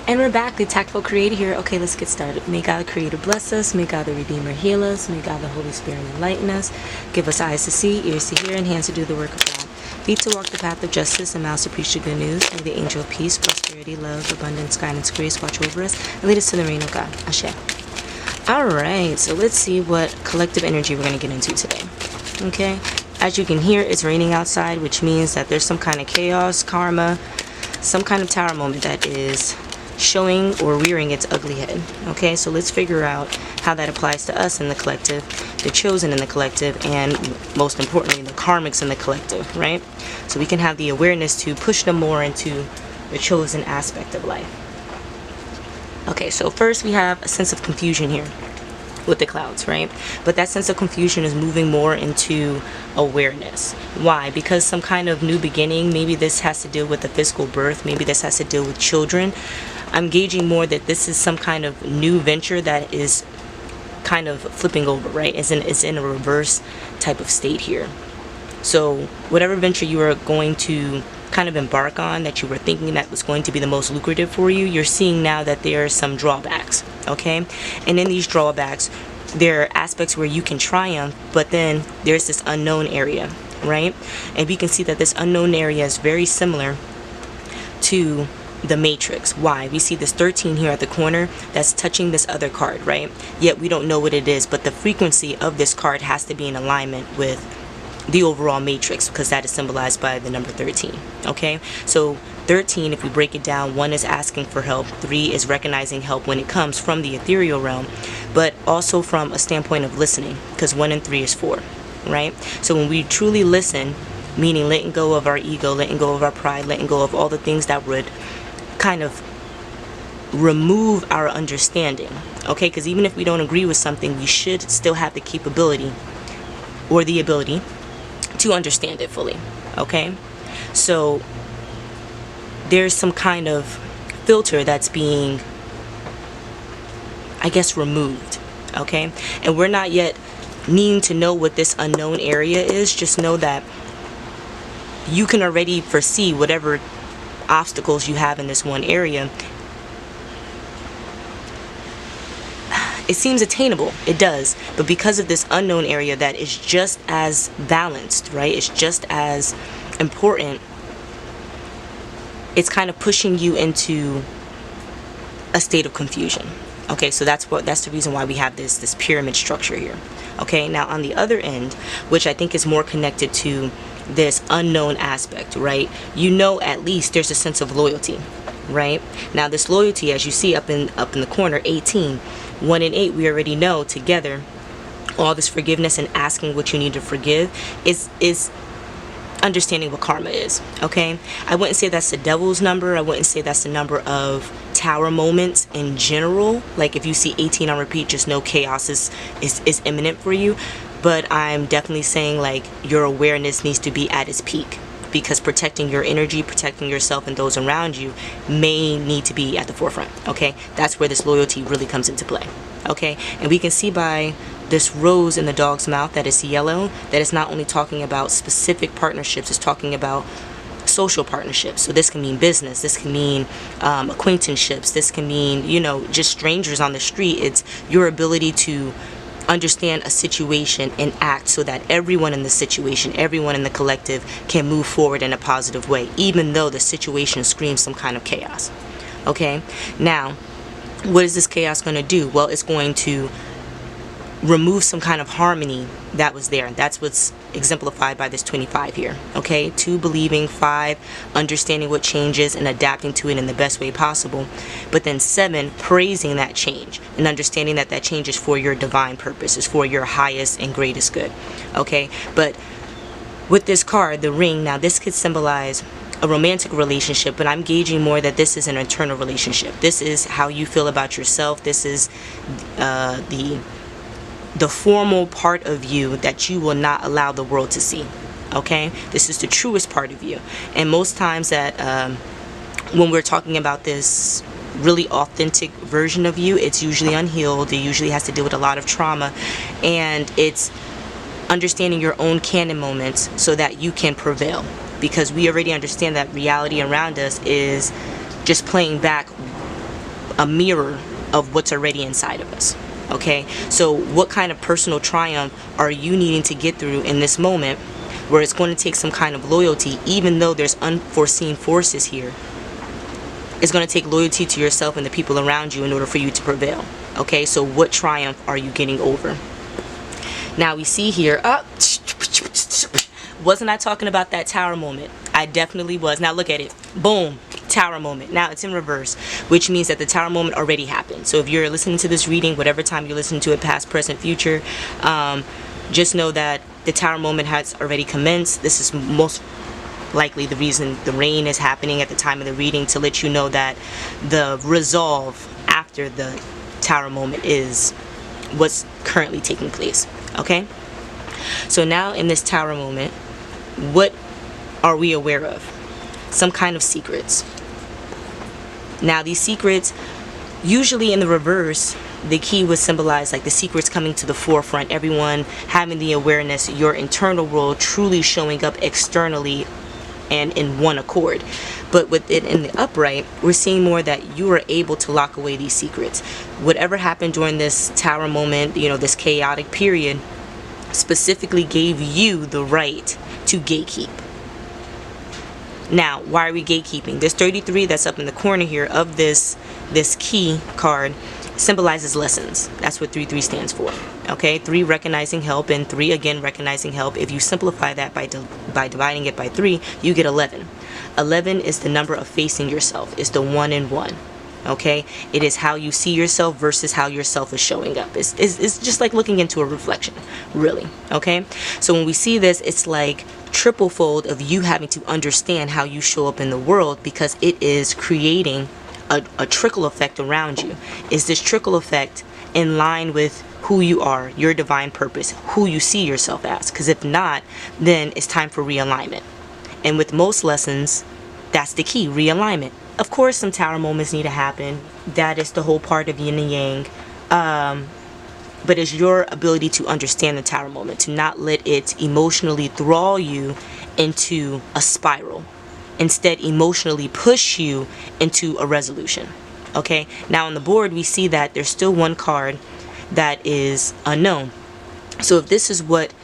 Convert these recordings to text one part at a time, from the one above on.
And we're back, the TAKful Creator here. Okay, let's get started. May God the Creator bless us. May God the Redeemer heal us. May God the Holy Spirit enlighten us. Give us eyes to see, ears to hear, and hands to do the work of God. Feet to walk the path of justice, and mouths to preach the good news. May the angel of peace, prosperity, love, abundance, guidance, grace watch over us and lead us to the reign of God. Ashe. Alright, so let's see what collective energy we're going to get into today. Okay, as you can hear, it's raining outside, which means that there's some kind of chaos, karma, some kind of tower moment that is showing or rearing its ugly head. Okay, so let's figure out how that applies to us in the collective, the chosen in the collective, and most importantly, the karmics in the collective, right? So we can have the awareness to push them more into the chosen aspect of life. Okay, so first we have a sense of confusion here with the clouds, right? But that sense of confusion is moving more into awareness. Why? Because some kind of new beginning. Maybe this has to do with the physical birth. Maybe this has to do with children. I'm gauging more that this is some kind of new venture that is kind of flipping over, right? It's in a reverse type of state here. So whatever venture you are going to kind of embark on, that you were thinking that was going to be the most lucrative for you, you're seeing now that there are some drawbacks, okay? And in these drawbacks, there are aspects where you can triumph, but then there's this unknown area, right? And we can see that this unknown area is very similar to the matrix. Why? We see this 13 here at the corner that's touching this other card, right? Yet we don't know what it is, but the frequency of this card has to be in alignment with the overall matrix, because that is symbolized by the number 13. Okay, so 13, if we break it down, 1 is asking for help, 3 is recognizing help when it comes from the ethereal realm, but also from a standpoint of listening, because 1 and 3 is 4, right? So when we truly listen, meaning letting go of our ego, letting go of our pride, letting go of all the things that would kind of remove our understanding, okay? Because even if we don't agree with something, we should still have the capability or the ability to understand it fully, okay? So there's some kind of filter that's being, I guess, removed, okay? And we're not yet needing to know what this unknown area is. Just know that you can already foresee whatever obstacles you have in this one area. It seems attainable, it does, but because of this unknown area that is just as balanced, right, it's just as important, it's kind of pushing you into a state of confusion. Okay, so that's the reason why we have this pyramid structure here. Okay, now on the other end, which I think is more connected to this unknown aspect, right? You know, at least there's a sense of loyalty, right? Now this loyalty, as you see up in the corner, 18, 1 and 8, we already know together, all this forgiveness and asking what you need to forgive is understanding what karma is, okay? I wouldn't say that's the devil's number. I wouldn't say that's the number of tower moments in general. Like if you see 18 on repeat, just know chaos is imminent for you. But I'm definitely saying, like, your awareness needs to be at its peak, because protecting your energy, protecting yourself and those around you may need to be at the forefront, okay? That's where this loyalty really comes into play, okay? And we can see by this rose in the dog's mouth that is yellow, that it's not only talking about specific partnerships, it's talking about social partnerships. So this can mean business, this can mean acquaintanceships, this can mean, you know, just strangers on the street. It's your ability to understand a situation and act so that everyone in the situation, everyone in the collective can move forward in a positive way, even though the situation screams some kind of chaos. Okay, now what is this chaos going to do? Well, it's going to remove some kind of harmony that was there. That's what's exemplified by this 25 here. Okay, 2 believing, 5 understanding what changes and adapting to it in the best way possible, but then 7 praising that change and understanding that that change is for your divine purpose, is for your highest and greatest good. Okay, but with this card, the ring, now this could symbolize a romantic relationship, but I'm gauging more that this is an internal relationship. This is how you feel about yourself. This is the formal part of you that you will not allow the world to see. Okay, this is the truest part of you. And most times that when we're talking about this really authentic version of you, it's usually unhealed. It usually has to do with a lot of trauma, and it's understanding your own canon moments so that you can prevail, because we already understand that reality around us is just playing back a mirror of what's already inside of us. Okay, so what kind of personal triumph are you needing to get through in this moment, where it's going to take some kind of loyalty, even though there's unforeseen forces here? It's going to take loyalty to yourself and the people around you in order for you to prevail. Okay, so what triumph are you getting over? Now we see here, wasn't I talking about that tower moment? I definitely was. Now look at it. Boom. Tower moment. Now it's in reverse, which means that the tower moment already happened. So if you're listening to this reading, whatever time you listen to it, past, present, future, just know that the tower moment has already commenced. This is most likely the reason the rain is happening at the time of the reading, to let you know that the resolve after the tower moment is what's currently taking place. Okay, so now in this tower moment, what are we aware of? Some kind of secrets. Now these secrets, usually in the reverse, the key was symbolized like the secrets coming to the forefront, everyone having the awareness, your internal world truly showing up externally and in one accord. But with it in the upright, we're seeing more that you are able to lock away these secrets. Whatever happened during this tower moment, you know, this chaotic period, specifically gave you the right to gatekeep. Now, why are we gatekeeping? This 33 that's up in the corner here of this key card symbolizes lessons. That's what 33 stands for. Okay, 3 recognizing help, and 3 again recognizing help. If you simplify that by dividing it by 3, you get 11. 11 is the number of facing yourself. It's the 1 in 1. Okay, it is how you see yourself versus how yourself is showing up. It's just like looking into a reflection, really. Okay, so when we see this, it's like triple fold of you having to understand how you show up in the world, because it is creating a trickle effect around you. Is this trickle effect in line with who you are, your divine purpose, who you see yourself as? Because if not, then it's time for realignment. And with most lessons, that's the key, realignment. Of course, some tower moments need to happen. That is the whole part of yin and yang. But it's your ability to understand the tower moment, to not let it emotionally thrall you into a spiral. Instead, emotionally push you into a resolution. Okay, now on the board, we see that there's still one card that is unknown. So if this is what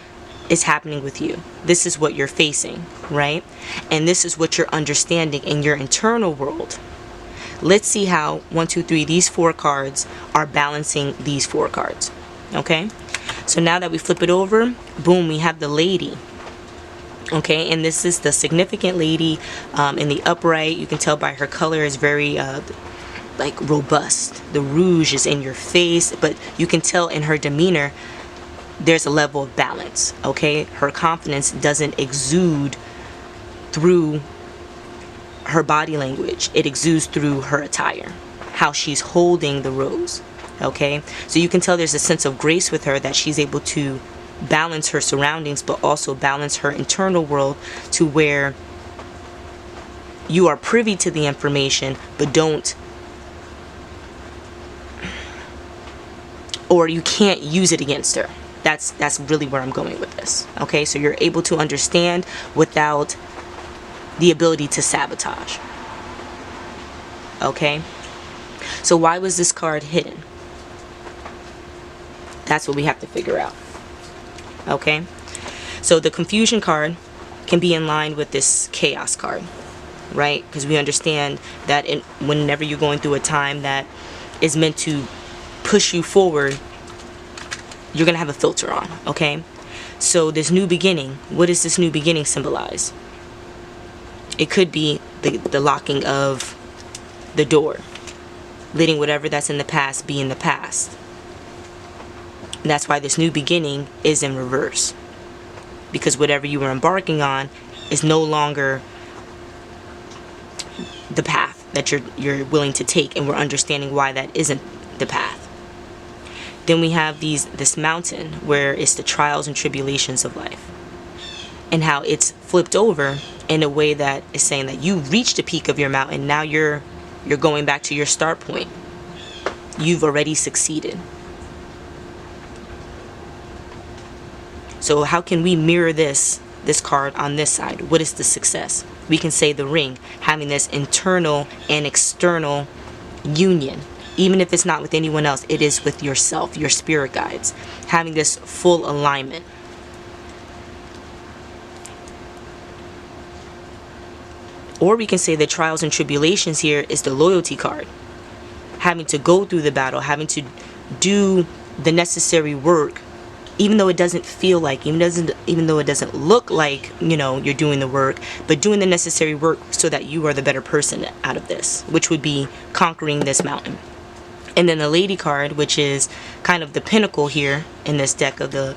is happening with you, this is what you're facing, right? And this is what you're understanding in your internal world. Let's see how 1, 2, 3, these 4 cards are balancing these 4 cards. Okay, so now that we flip it over, boom, we have the lady. Okay, and this is the significant lady in the upright. You can tell by her color is very like robust. The rouge is in your face, but you can tell in her demeanor there's a level of balance. Okay, her confidence doesn't exude through her body language. It exudes through her attire, how she's holding the rose. Okay, so you can tell there's a sense of grace with her, that she's able to balance her surroundings, but also balance her internal world, to where you are privy to the information, but don't, or you can't use it against her. That's really where I'm going with this. Okay, so you're able to understand without the ability to sabotage. Okay, so why was this card hidden? That's what we have to figure out. Okay, so the confusion card can be in line with this chaos card, right? Because we understand that whenever you're going through a time that is meant to push you forward, you're gonna have a filter on. Okay, so this new beginning, what does this new beginning symbolize? It could be the locking of the door, letting whatever that's in the past be in the past. And that's why this new beginning is in reverse, because whatever you were embarking on is no longer the path that you're willing to take, and we're understanding why that isn't the path. Then we have this mountain, where it's the trials and tribulations of life, and how it's flipped over in a way that is saying that you reached the peak of your mountain. Now you're going back to your start point. You've already succeeded. So how can we mirror this card on this side? What is the success? We can say the ring, having this internal and external union. Even if it's not with anyone else, it is with yourself, your spirit guides. Having this full alignment. Or we can say the trials and tribulations here is the loyalty card. Having to go through the battle, having to do the necessary work, even though it doesn't feel like, even though it doesn't look like, you know, you're doing the work, but doing the necessary work so that you are the better person out of this, which would be conquering this mountain. And then the Lady card, which is kind of the pinnacle here in this deck of the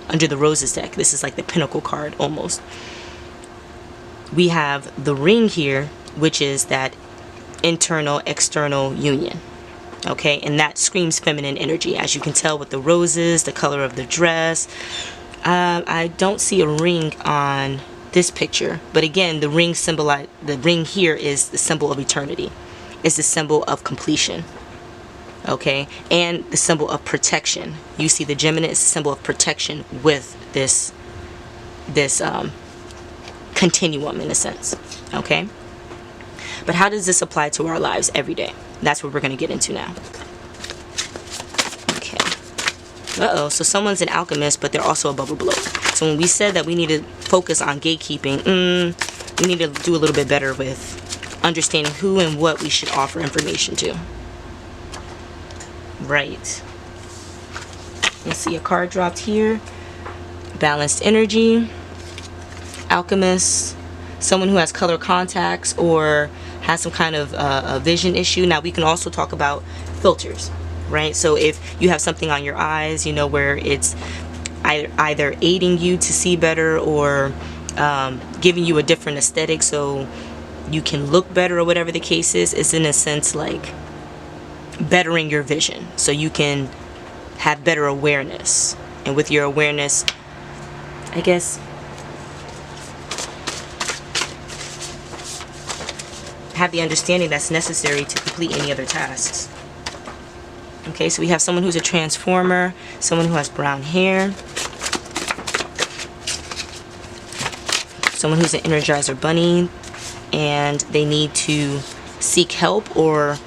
under the Roses deck. This is like the pinnacle card almost. We have the Ring here, which is that internal external union. Okay, and that screams feminine energy, as you can tell with the roses, the color of the dress. I don't see a ring on this picture, but again, the ring here is the symbol of eternity. It's the symbol of completion. Okay, and the symbol of protection. You see the Gemini is a symbol of protection with this continuum in a sense. Okay, but how does this apply to our lives every day? That's what we're going to get into now. Okay. So someone's an alchemist, but they're also a bubble blow. So when we said that we need to focus on gatekeeping, we need to do a little bit better with understanding who and what we should offer information to. Right. Let's see, a card dropped here. Balanced energy. Alchemist. Someone who has color contacts or has some kind of a vision issue. Now we can also talk about filters, right? So if you have something on your eyes, you know, where it's either aiding you to see better or giving you a different aesthetic so you can look better or whatever the case is, it's in a sense like bettering your vision so you can have better awareness. And with your awareness, I guess, have the understanding that's necessary to complete any other tasks. Okay, so we have someone who's a transformer, someone who has brown hair, someone who's an Energizer bunny, and they need to seek help or...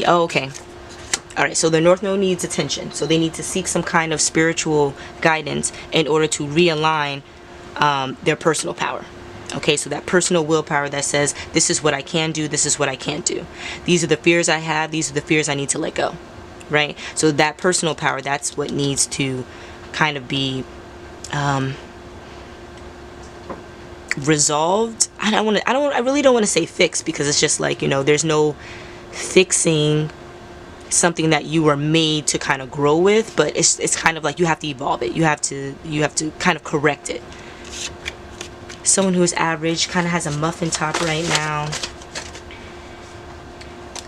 Oh, okay. Alright, so the North Node needs attention. So they need to seek some kind of spiritual guidance in order to realign their personal power. Okay, so that personal willpower that says, this is what I can do, this is what I can't do. These are the fears I have, these are the fears I need to let go. Right? So that personal power, that's what needs to kind of be resolved. I really don't want to say fixed, because it's just like, you know, there's no fixing something that you were made to kind of grow with, but it's kind of like you have to evolve it. You have to kind of correct it. Someone who is average, kind of has a muffin top right now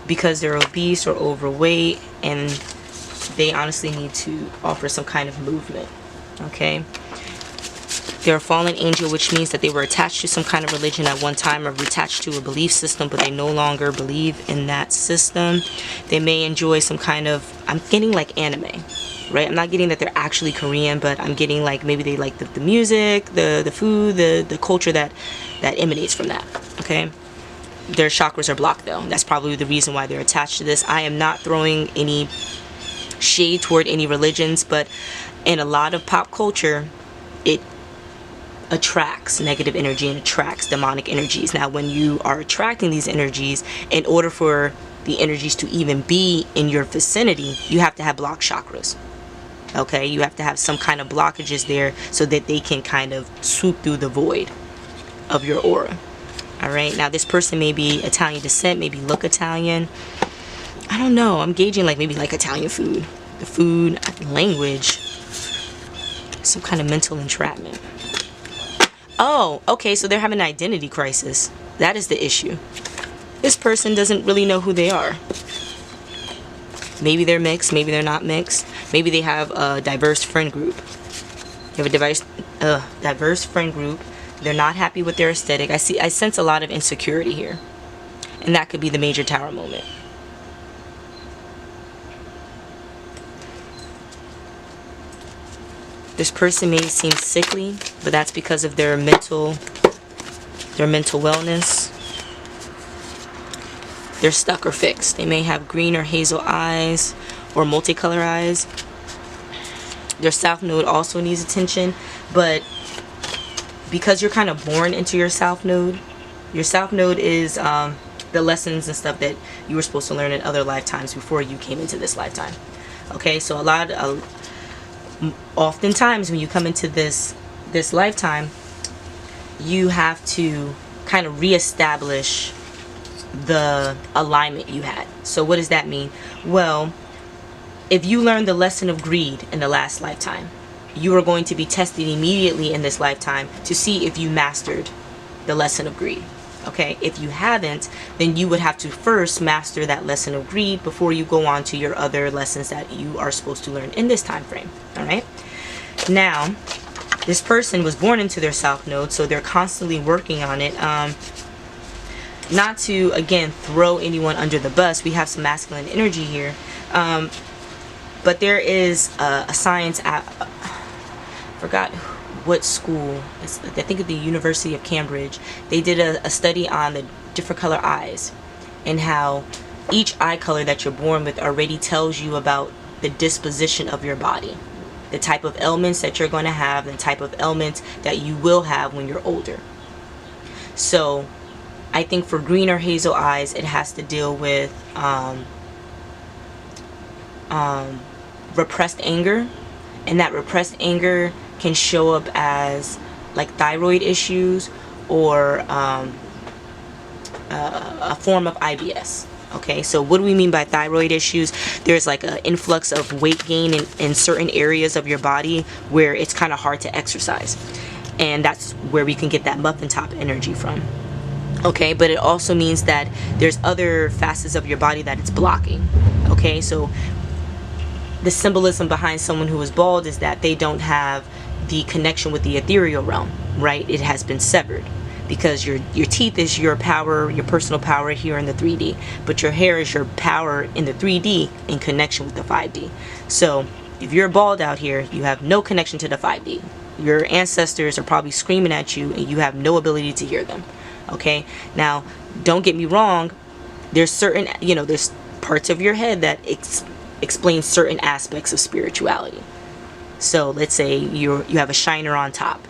because they're obese or overweight, and they honestly need to offer some kind of movement. Okay, they're a fallen angel, which means that they were attached to some kind of religion at one time or attached to a belief system, but they no longer believe in that system. They may enjoy some kind of, I'm getting like anime, right? I'm not getting that they're actually Korean, but I'm getting like maybe they like the music, the food, the culture that emanates from that. Okay, their chakras are blocked though. That's probably the reason why they're attached to this. I am not throwing any shade toward any religions, but in a lot of pop culture, it attracts negative energy and attracts demonic energies. Now when you are attracting these energies, in order for the energies to even be in your vicinity, you have to have blocked chakras. Okay, you have to have some kind of blockages there so that they can kind of swoop through the void of your aura. Alright, now this person may be Italian descent, maybe look Italian. I don't know, I'm gauging like maybe like Italian food. The food, language, some kind of mental entrapment. Oh, okay, so they're having an identity crisis. That is the issue. This person doesn't really know who they are. Maybe they're mixed, maybe they're not mixed. Maybe they have a diverse friend group. You have a diverse friend group. They're not happy with their aesthetic. I sense a lot of insecurity here. And that could be the major tower moment. This person may seem sickly, but that's because of their mental wellness. they're stuck or fixed. They may have green or hazel eyes or multicolor eyes. Their south node also needs attention, but because you're kind of born into your south node is the lessons and stuff that you were supposed to learn in other lifetimes before you came into this lifetime. Okay, so oftentimes when you come into this lifetime, you have to kind of reestablish the alignment you had. So what does that mean? Well, if you learned the lesson of greed in the last lifetime, you are going to be tested immediately in this lifetime to see if you mastered the lesson of greed. Okay, if you haven't, then you would have to first master that lesson of greed before you go on to your other lessons that you are supposed to learn in this time frame. All right, now this person was born into their south node, so they're constantly working on it. Not to again throw anyone under the bus, we have some masculine energy here, but there is a science forgot what school, I think at the University of Cambridge, they did a study on the different color eyes and how each eye color that you're born with already tells you about the disposition of your body, the type of ailments that you're going to have, the type of ailments that you will have when you're older. So I think for green or hazel eyes, it has to deal with repressed anger, and that repressed anger can show up as like thyroid issues or a form of IBS. Okay, so what do we mean by thyroid issues? There's like an influx of weight gain in certain areas of your body where it's kind of hard to exercise, and that's where we can get that muffin top energy from. Okay, but it also means that there's other facets of your body that it's blocking. Okay, so the symbolism behind someone who is bald is that they don't have the connection with the ethereal realm, right? It has been severed, because your teeth is your power, your personal power here in the 3D, but your hair is your power in the 3D in connection with the 5D. So if you're bald out here, you have no connection to the 5D. Your ancestors are probably screaming at you and you have no ability to hear them. Okay, now don't get me wrong, there's certain, there's parts of your head that explain certain aspects of spirituality. So let's say you have a shiner on top.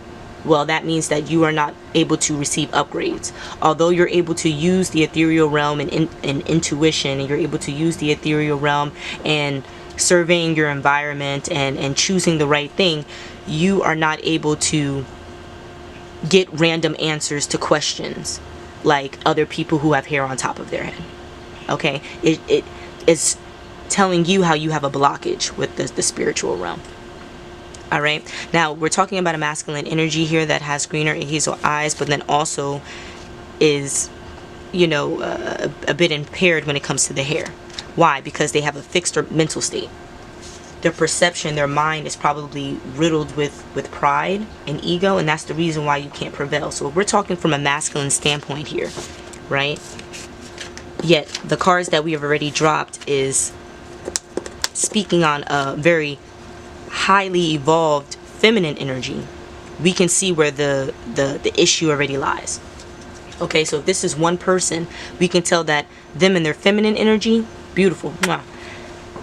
Well, that means that you are not able to receive upgrades. Although you're able to use the ethereal realm and intuition, and you're able to use the ethereal realm and surveying your environment and choosing the right thing, you are not able to get random answers to questions like other people who have hair on top of their head. Okay, it is telling you how you have a blockage with the spiritual realm. All right, now we're talking about a masculine energy here that has green or hazel eyes, but then also is a bit impaired when it comes to the hair. Why? Because they have a fixed mental state. Their perception, their mind is probably riddled with pride and ego, and that's the reason why you can't prevail. So we're talking from a masculine standpoint here, right? Yet the cards that we have already dropped is speaking on a very highly evolved feminine energy. We can see where the issue already lies. Okay, so if this is one person, we can tell that them and their feminine energy, beautiful.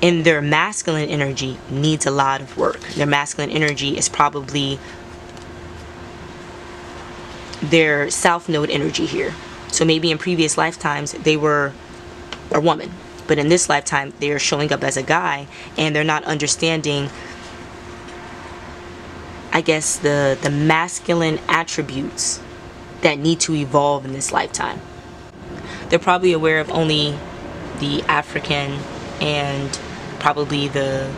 And their masculine energy needs a lot of work. Their masculine energy is probably their south node energy here. So maybe in previous lifetimes they were a woman, but in this lifetime they are showing up as a guy, and they're not understanding, I guess, the masculine attributes that need to evolve in this lifetime. They're probably aware of only the African and probably the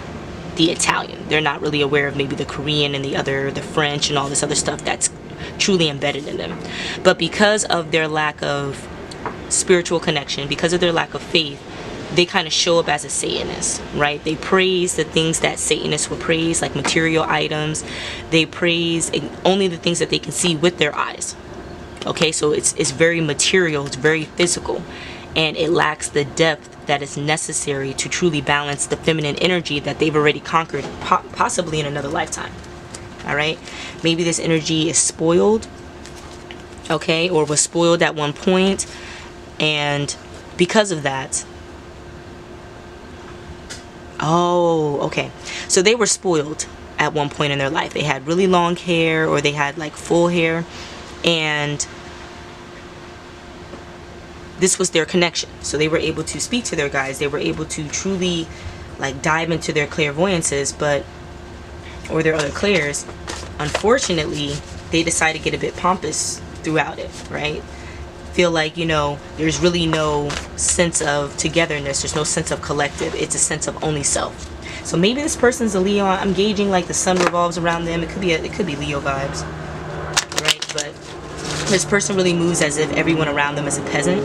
Italian. They're not really aware of maybe the Korean and the French and all this other stuff that's truly embedded in them. But because of their lack of spiritual connection, because of their lack of faith, they kind of show up as a Satanist, right? They praise the things that Satanists would praise, like material items. They praise only the things that they can see with their eyes. Okay, so it's very material, it's very physical, and it lacks the depth that is necessary to truly balance the feminine energy that they've already conquered, possibly in another lifetime. All right, maybe this energy is spoiled, okay, or was spoiled at one point, and because of that, oh, okay, so they were spoiled at one point in their life. They had really long hair, or they had like full hair, and this was their connection. So they were able to speak to their guides. They were able to truly like dive into their clairvoyances, or their other clairs. Unfortunately, they decided to get a bit pompous throughout it, right? Feel like, you know, there's really no sense of togetherness. There's no sense of collective. It's a sense of only self. So maybe this person's a Leo. I'm gauging like the sun revolves around them. It could be Leo vibes, right? But this person really moves as if everyone around them is a peasant,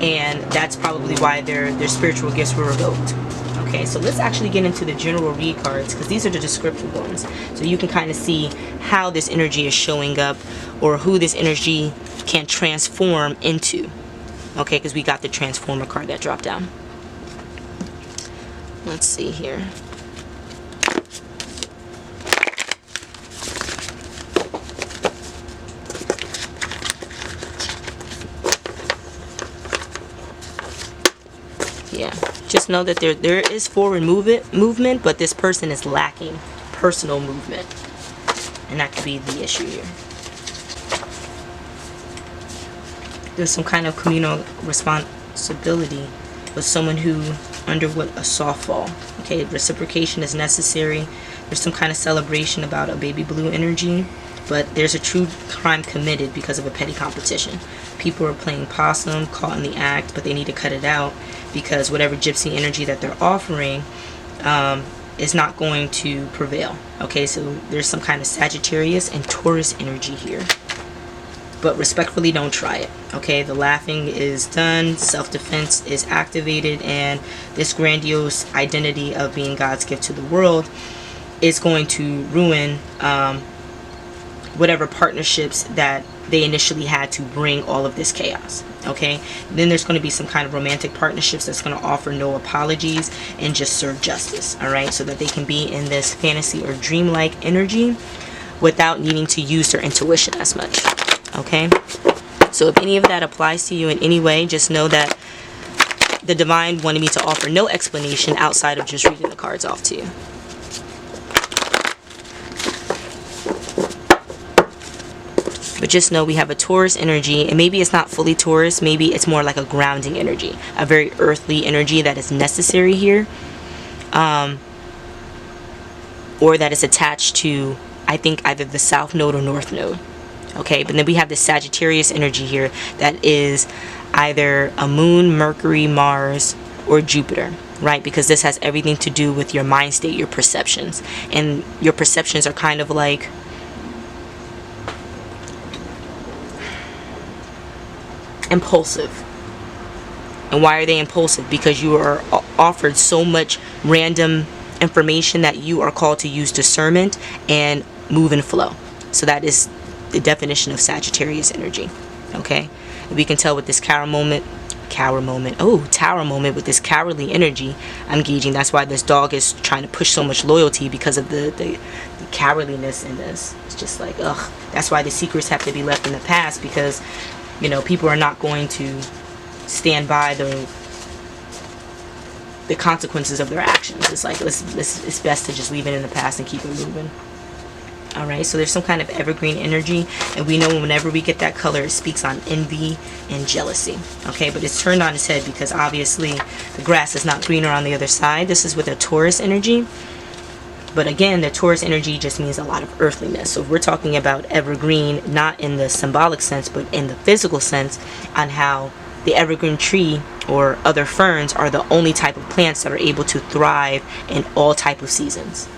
and that's probably why their spiritual gifts were revoked. Okay, so let's actually get into the general read cards, because these are the descriptive ones, so you can kind of see how this energy is showing up, or who this energy can transform into. Okay, because we got the transformer card that dropped down. Let's see here. Yeah, just know that there is forward movement, but this person is lacking personal movement, and that could be the issue here. There's some kind of communal responsibility with someone who underwent a softball. Okay, reciprocation is necessary. There's some kind of celebration about a baby blue energy, but there's a true crime committed because of a petty competition. People are playing possum, caught in the act, but they need to cut it out, because whatever gypsy energy that they're offering is not going to prevail. Okay, so there's some kind of Sagittarius and Taurus energy here, but respectfully, don't try it. Okay, the laughing is done, self-defense is activated, and this grandiose identity of being God's gift to the world is going to ruin whatever partnerships that they initially had to bring all of this chaos. Okay, then there's going to be some kind of romantic partnerships that's going to offer no apologies and just serve justice. All right, so that they can be in this fantasy or dreamlike energy without needing to use their intuition as much. Okay, so if any of that applies to you in any way, just know that the divine wanted me to offer no explanation outside of just reading the cards off to you. But just know we have a Taurus energy, and maybe it's not fully Taurus, maybe it's more like a grounding energy, a very earthly energy that is necessary here, or that is attached to, I think, either the South Node or North Node. Okay, but then we have the Sagittarius energy here that is either a moon, Mercury, Mars, or Jupiter, right? Because this has everything to do with your mind state, your perceptions, and your perceptions are kind of like impulsive. And why are they impulsive? Because you are offered so much random information that you are called to use discernment and move and flow. So that is the definition of Sagittarius energy. Okay, we can tell with this tower moment with this cowardly energy, I'm gauging that's why this dog is trying to push so much loyalty, because of the cowardliness in this. It's just like, ugh, that's why the secrets have to be left in the past, because, you know, people are not going to stand by the consequences of their actions. It's like, it's best to just leave it in the past and keep it moving. Alright, so there's some kind of evergreen energy, and we know whenever we get that color, it speaks on envy and jealousy. Okay, but it's turned on its head because obviously the grass is not greener on the other side. This is with a Taurus energy, but again, the Taurus energy just means a lot of earthliness. So if we're talking about evergreen, not in the symbolic sense, but in the physical sense, on how the evergreen tree or other ferns are the only type of plants that are able to thrive in all type of seasons.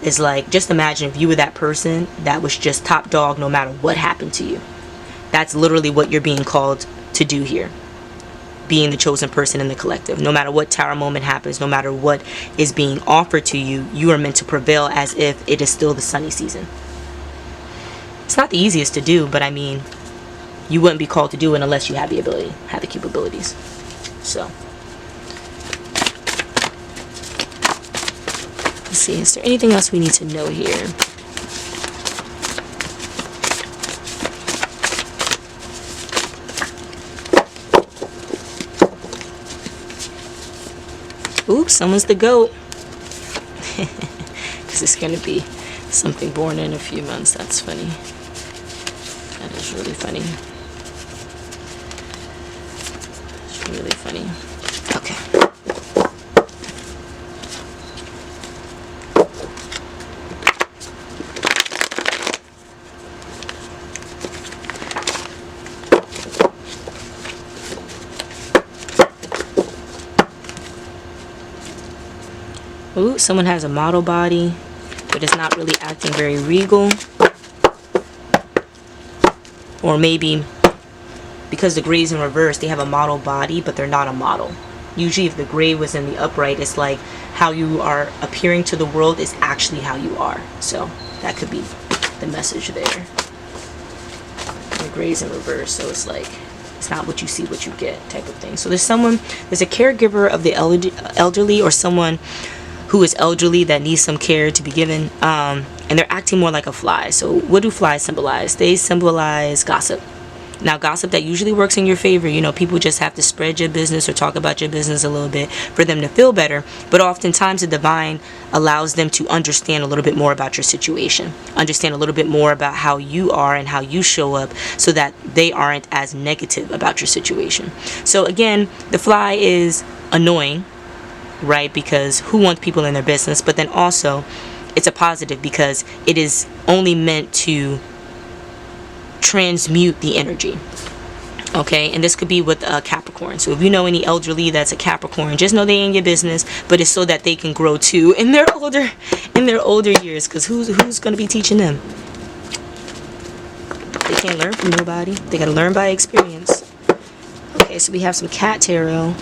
It's like, just imagine if you were that person that was just top dog no matter what happened to you. That's literally what you're being called to do here. Being the chosen person in the collective. No matter what tower moment happens, no matter what is being offered to you, you are meant to prevail as if it is still the sunny season. It's not the easiest to do, but I mean, you wouldn't be called to do it unless you have the ability, have the capabilities. So, let's see, is there anything else we need to know here? Oops, someone's the goat. Because it's going to be something born in a few months. That's funny. That is really funny. It's really funny. Okay. Ooh, someone has a model body, but it's not really acting very regal. Or maybe because the gray's in reverse, they have a model body, but they're not a model. Usually if the gray was in the upright, it's like how you are appearing to the world is actually how you are. So that could be the message there. The gray's in reverse, so it's like it's not what you see, what you get type of thing. So there's a caregiver of the elderly, or someone who is elderly that needs some care to be given, and they're acting more like a fly. So what do flies symbolize? They symbolize gossip. Now, gossip that usually works in your favor. You know, people just have to spread your business or talk about your business a little bit for them to feel better. But oftentimes the divine allows them to understand a little bit more about your situation, understand a little bit more about how you are and how you show up, so that they aren't as negative about your situation. So again, the fly is annoying, right? Because who wants people in their business? But then also it's a positive because it is only meant to transmute the energy. Okay, and this could be with a Capricorn. So if you know any elderly that's a Capricorn, just know they ain't your business, but it's so that they can grow too in their older years, because who's going to be teaching them? They can't learn from nobody. They got to learn by experience. Okay, so we have some cat tarot,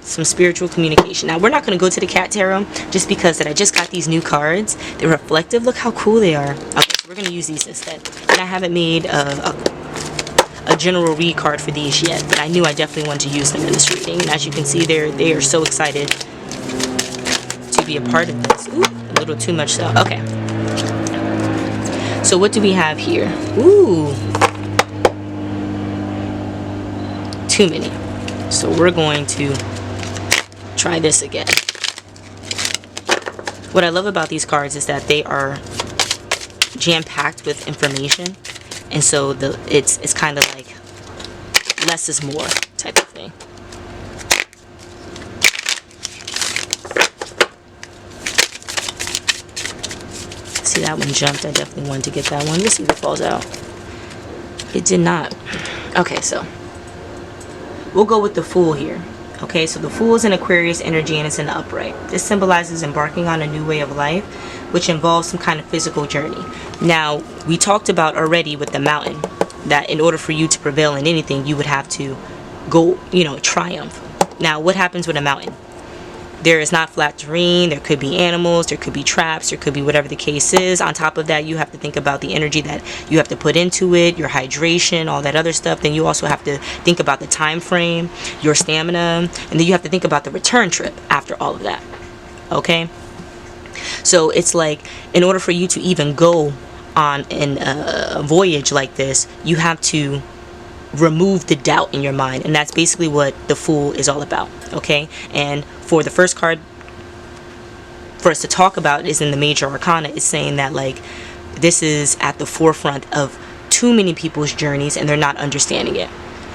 some spiritual communication. Now we're not going to go to the cat tarot just because that I just got these new cards. They're reflective. Look how cool they are. Okay, so we're going to use these instead. And I haven't made a general read card for these yet, but I knew I definitely wanted to use them in this reading. And as you can see, they are so excited to be a part of this. Ooh, a little too much stuff. Okay. So what do we have here? Ooh, too many. So we're going to try this again. What I love about these cards is that they are jam-packed with information, and so it's kind of like less is more type of thing. See, that one jumped. I definitely wanted to get that one. Let's see if it falls out. It did not. Okay, so we'll go with the Fool here. Okay, so the Fool is in Aquarius energy and it's in the upright. This symbolizes embarking on a new way of life, which involves some kind of physical journey. Now, we talked about already with the Mountain that in order for you to prevail in anything, you would have to go, triumph. Now, what happens with a mountain? There is not flat terrain. There could be animals. There could be traps. There could be whatever the case is. On top of that, you have to think about the energy that you have to put into it, your hydration, all that other stuff. Then you also have to think about the time frame, your stamina, and then you have to think about the return trip after all of that. Okay? So it's like, in order for you to even go on a voyage like this, you have to remove the doubt in your mind, and that's basically what the Fool is all about. Okay, and for the first card for us to talk about is in the Major Arcana, is saying that like this is at the forefront of too many people's journeys and they're not understanding it.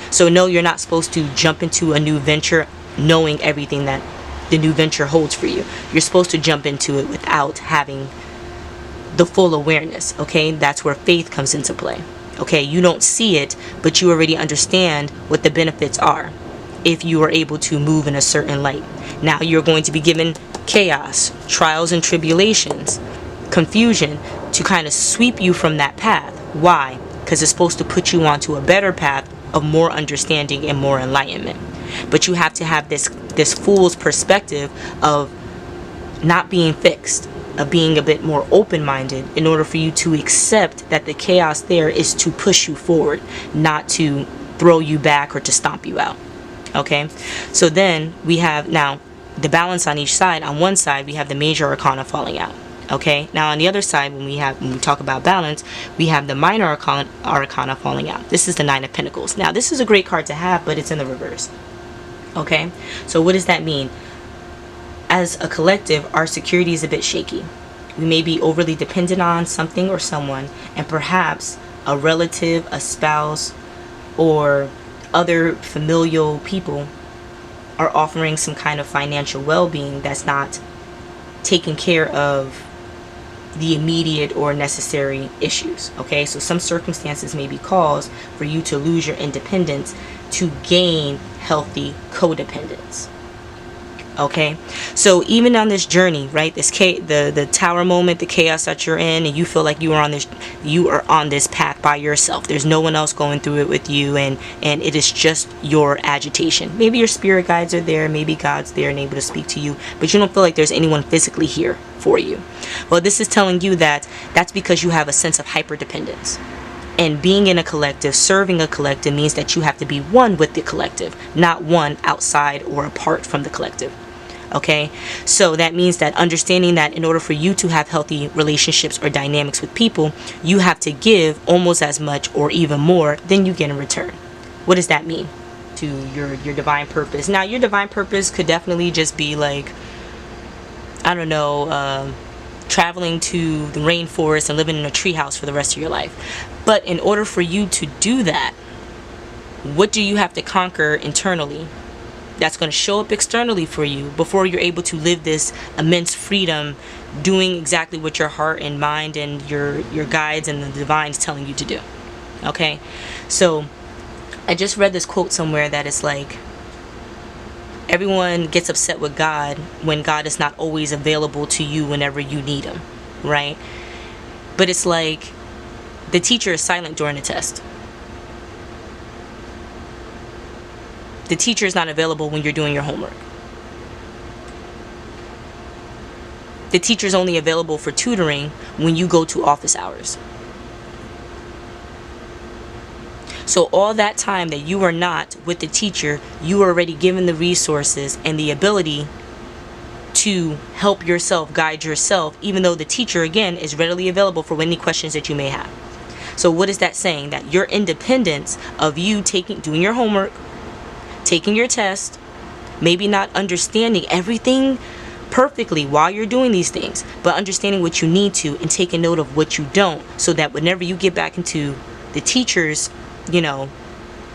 So no, you're not supposed to jump into a new venture knowing everything that the new venture holds for you. You're supposed to jump into it without having the full awareness. Okay, that's where faith comes into play. Okay, you don't see it, but you already understand what the benefits are if you are able to move in a certain light. Now you're going to be given chaos, trials and tribulations, confusion to kind of sweep you from that path. Why? Because it's supposed to put you onto a better path of more understanding and more enlightenment. But you have to have this Fool's perspective of not being fixed, of being a bit more open-minded, in order for you to accept that the chaos there is to push you forward, not to throw you back or to stomp you out. Okay, so then we have now the balance on each side. On one side we have the Major Arcana falling out. Okay, now on the other side, when we talk about balance, we have the Minor Arcana falling out. This is the Nine of Pentacles. Now this is a great card to have, but it's in the reverse. Okay, so what does that mean? as a collective, our security is a bit shaky. We may be overly dependent on something or someone, and perhaps a relative, a spouse, or other familial people are offering some kind of financial well-being that's not taking care of the immediate or necessary issues. Okay, so some circumstances may be cause for you to lose your independence to gain healthy codependence. Okay, so even on this journey, right, the tower moment, the chaos that you're in, and you feel like you are on this path by yourself. There's no one else going through it with you, and it is just your agitation. Maybe your spirit guides are there, maybe God's there and able to speak to you, but you don't feel like there's anyone physically here for you. Well, this is telling you that that's because you have a sense of hyperdependence. And being in a collective, serving a collective, means that you have to be one with the collective, not one outside or apart from the collective. Okay, so that means that understanding that in order for you to have healthy relationships or dynamics with people, you have to give almost as much or even more than you get in return. What does that mean to your divine purpose? Now, your divine purpose could definitely just be like, I don't know, traveling to the rainforest and living in a treehouse for the rest of your life. But in order for you to do that, what do you have to conquer internally that's going to show up externally for you before you're able to live this immense freedom, doing exactly what your heart and mind and your guides and the divine is telling you to do? Okay, so I just read this quote somewhere that is like, everyone gets upset with God when God is not always available to you whenever you need him, right? But it's like the teacher is silent during a test. The teacher is not available when you're doing your homework. The teacher is only available for tutoring when you go to office hours. So all that time that you are not with the teacher, you are already given the resources and the ability to help yourself, guide yourself, even though the teacher, again, is readily available for any questions that you may have. So what is that saying? That your independence of you doing your homework, taking your test, maybe not understanding everything perfectly while you're doing these things, but understanding what you need to and taking note of what you don't, so that whenever you get back into the teacher's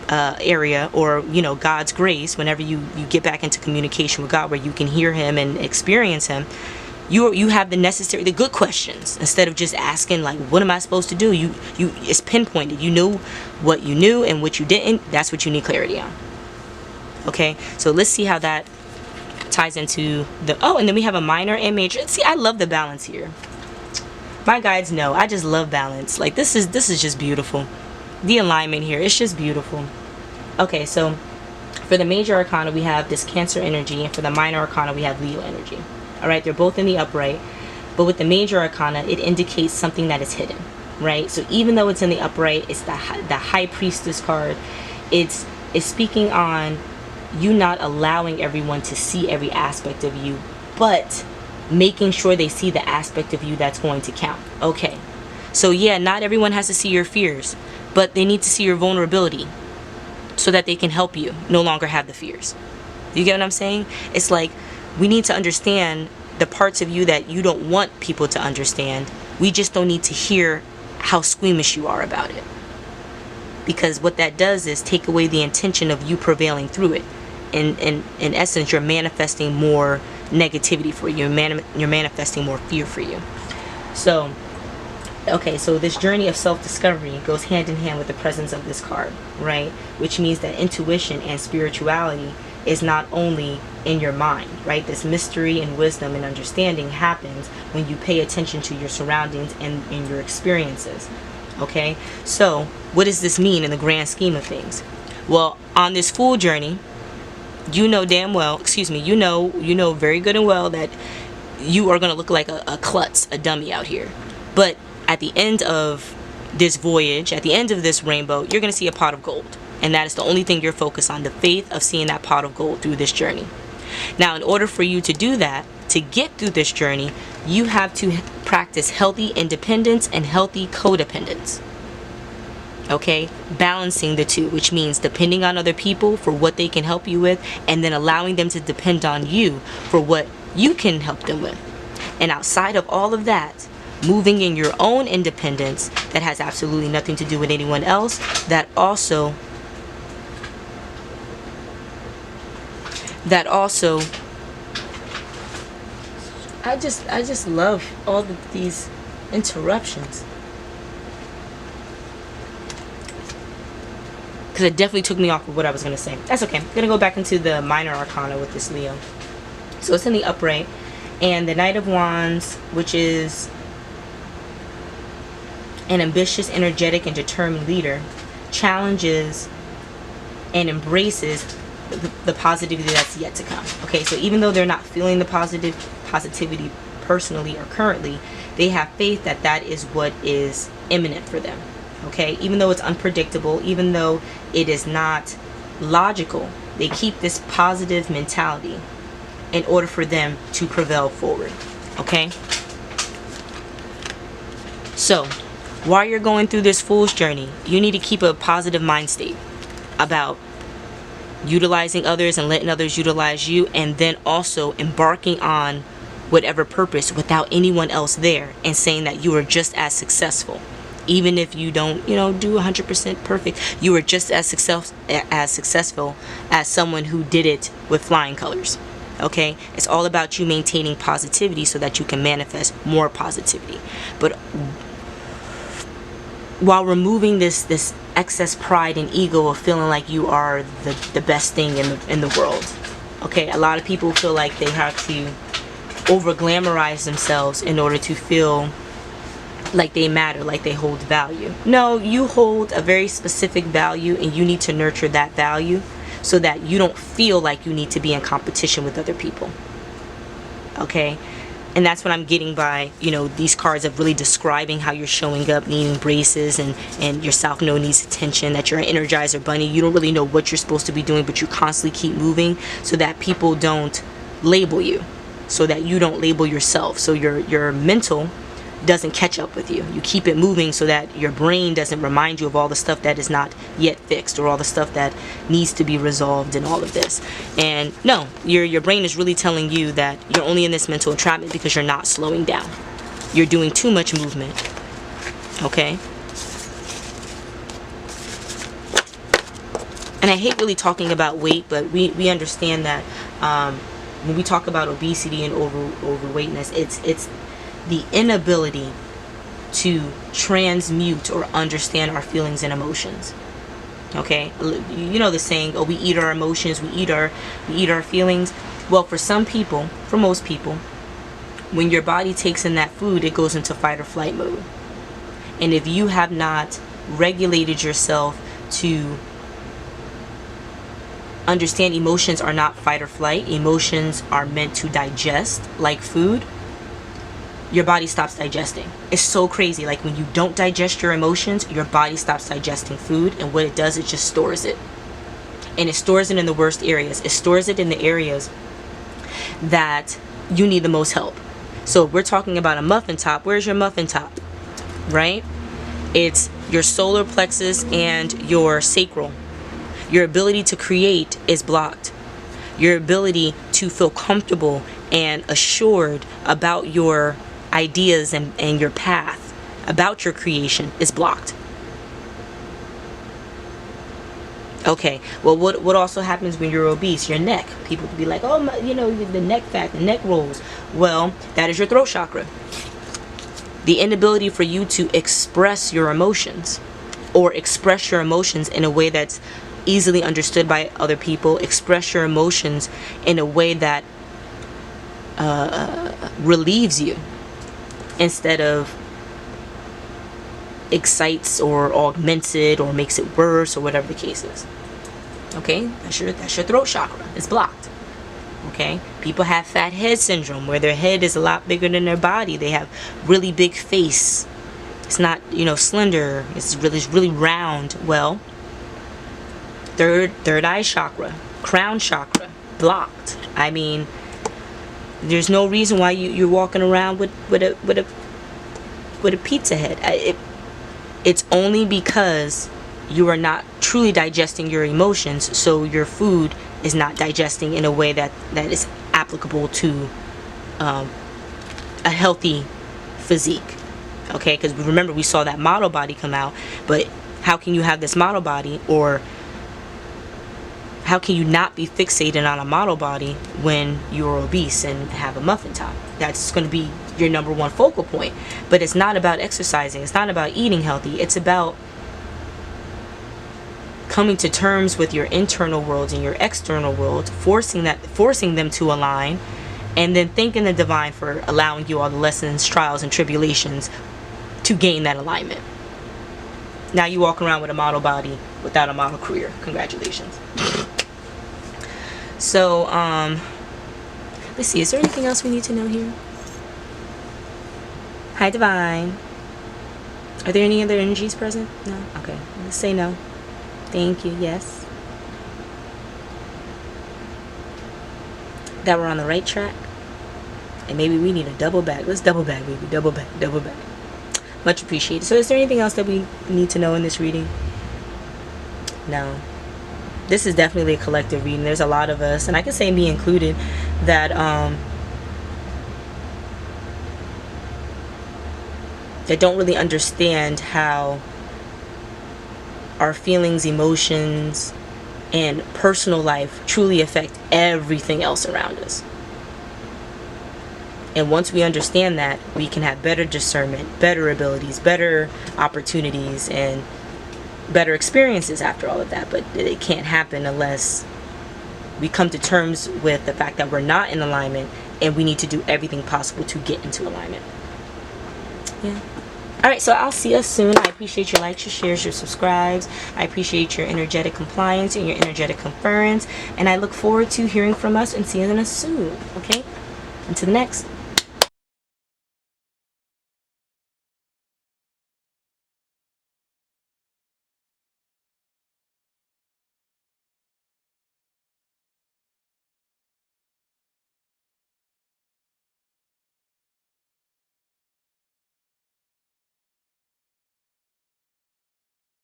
area, or God's grace, whenever you get back into communication with God where you can hear him and experience him, you have the good questions, instead of just asking like, what am I supposed to do? It's pinpointed. You know what you knew and what you didn't. That's what you need clarity on. Okay, so let's see how that ties into and then we have a minor and major. See, I love the balance here. My guides know I just love balance. Like, this is just beautiful. The alignment here, it's just beautiful. Okay, so for the major arcana we have this Cancer energy, and for the minor arcana we have Leo energy. All right, they're both in the upright, but with the major arcana it indicates something that is hidden, right? So even though it's in the upright, it's the high priestess card. It's speaking on you not allowing everyone to see every aspect of you, but making sure they see the aspect of you that's going to count. Okay, so yeah, not everyone has to see your fears, but they need to see your vulnerability so that they can help you no longer have the fears. You get what I'm saying? It's like, we need to understand the parts of you that you don't want people to understand. We just don't need to hear how squeamish you are about it, because what that does is take away the intention of you prevailing through it. In essence, you're manifesting more negativity for you. You're manifesting more fear for you. So, okay, so this journey of self-discovery goes hand in hand with the presence of this card, right? Which means that intuition and spirituality is not only in your mind, right? This mystery and wisdom and understanding happens when you pay attention to your surroundings and in your experiences. Okay, so what does this mean in the grand scheme of things? Well, on this Fool journey, you know very good and well that you are going to look like a klutz, a dummy out here. But at the end of this voyage, at the end of this rainbow, you're going to see a pot of gold. And that is the only thing you're focused on, the faith of seeing that pot of gold through this journey. Now, in order for you to do that, to get through this journey, you have to practice healthy independence and healthy codependence. Okay, balancing the two, which means depending on other people for what they can help you with, and then allowing them to depend on you for what you can help them with. And outside of all of that, moving in your own independence that has absolutely nothing to do with anyone else, that also I just love all of these interruptions, because it definitely took me off of what I was going to say. That's okay. I'm going to go back into the minor arcana with this Leo. So it's in the upright, and the Knight of Wands, which is an ambitious, energetic, and determined leader, challenges and embraces the positivity that's yet to come. Okay, so even though they're not feeling the positivity personally or currently, they have faith that that is what is imminent for them. Okay, even though it's unpredictable, even though it is not logical, they keep this positive mentality in order for them to prevail forward. Okay, so while you're going through this fool's journey, you need to keep a positive mind state about utilizing others and letting others utilize you, and then also embarking on whatever purpose without anyone else there, and saying that you are just as successful. Even if you don't, do 100% perfect, you are just as successful as someone who did it with flying colors. Okay, it's all about you maintaining positivity so that you can manifest more positivity. But while removing this excess pride and ego of feeling like you are the best thing in the world. Okay, a lot of people feel like they have to over glamorize themselves in order to feel like they matter, like they hold value. No, you hold a very specific value, and you need to nurture that value so that you don't feel like you need to be in competition with other people. Okay, and that's what I'm getting by these cards of really describing how you're showing up, needing braces, and your South Node needs attention, that you're an Energizer bunny. You don't really know what you're supposed to be doing, but you constantly keep moving so that people don't label you, so that you don't label yourself, so your mental doesn't catch up with you. You keep it moving so that your brain doesn't remind you of all the stuff that is not yet fixed, or all the stuff that needs to be resolved in all of this. And no, your brain is really telling you that you're only in this mental entrapment because you're not slowing down. You're doing too much movement. Okay? And I hate really talking about weight, but we understand that when we talk about obesity and overweightness, it's the inability to transmute or understand our feelings and emotions. Okay, the saying, we eat our emotions, we eat our feelings. Well, for some people, for most people, when your body takes in that food, it goes into fight or flight mode. And if you have not regulated yourself to understand emotions are not fight or flight, emotions are meant to digest like food, your body stops digesting. It's so crazy. Like, when you don't digest your emotions, your body stops digesting food, and what it does, it just stores it. And it stores it in the worst areas. It stores it in the areas that you need the most help. So if we're talking about a muffin top, where's your muffin top? Right? It's your solar plexus and your sacral. Your ability to create is blocked. Your ability to feel comfortable and assured about your ideas and your path, about your creation, is blocked. Okay, well, what also happens when you're obese? Your neck. People could be like, oh, the neck fat, the neck rolls. Well, that is your throat chakra. The inability for you to express your emotions, or express your emotions in a way that's easily understood by other people, express your emotions in a way that relieves you instead of excites or augments it or makes it worse, or whatever the case is. Okay, that's your throat chakra. It's blocked. Okay, people have fat head syndrome, where their head is a lot bigger than their body. They have really big face. It's not slender. It's really round. Well, third eye chakra, crown chakra, blocked. I mean, there's no reason why you're walking around with a pizza head. It's only because you are not truly digesting your emotions, so your food is not digesting in a way that is applicable to a healthy physique. Okay, because remember, we saw that model body come out, but how can you have this model body, or how can you not be fixated on a model body when you're obese and have a muffin top? That's going to be your number one focal point. But it's not about exercising, it's not about eating healthy, it's about coming to terms with your internal worlds and your external world, forcing them to align, and then thanking the divine for allowing you all the lessons, trials, and tribulations to gain that alignment. Now you walk around with a model body without a model career. Congratulations. So, let's see, is there anything else we need to know here? Hi, divine. Are there any other energies present? No? Okay. Let's say no. Thank you. Yes. That we're on the right track. And maybe we need a double bag. Let's double bag, baby. Double bag. Double bag. Much appreciated. So is there anything else that we need to know in this reading? No. This is definitely a collective reading. There's a lot of us, and I can say me included, that that don't really understand how our feelings, emotions, and personal life truly affect everything else around us. And once we understand that, we can have better discernment, better abilities, better opportunities, and better experiences after all of that. But it can't happen unless we come to terms with the fact that we're not in alignment, and we need to do everything possible to get into alignment. Yeah. Alright, so I'll see us soon. I appreciate your likes, your shares, your subscribes. I appreciate your energetic compliance and your energetic conference. And I look forward to hearing from us and seeing us soon. Okay? Until the next.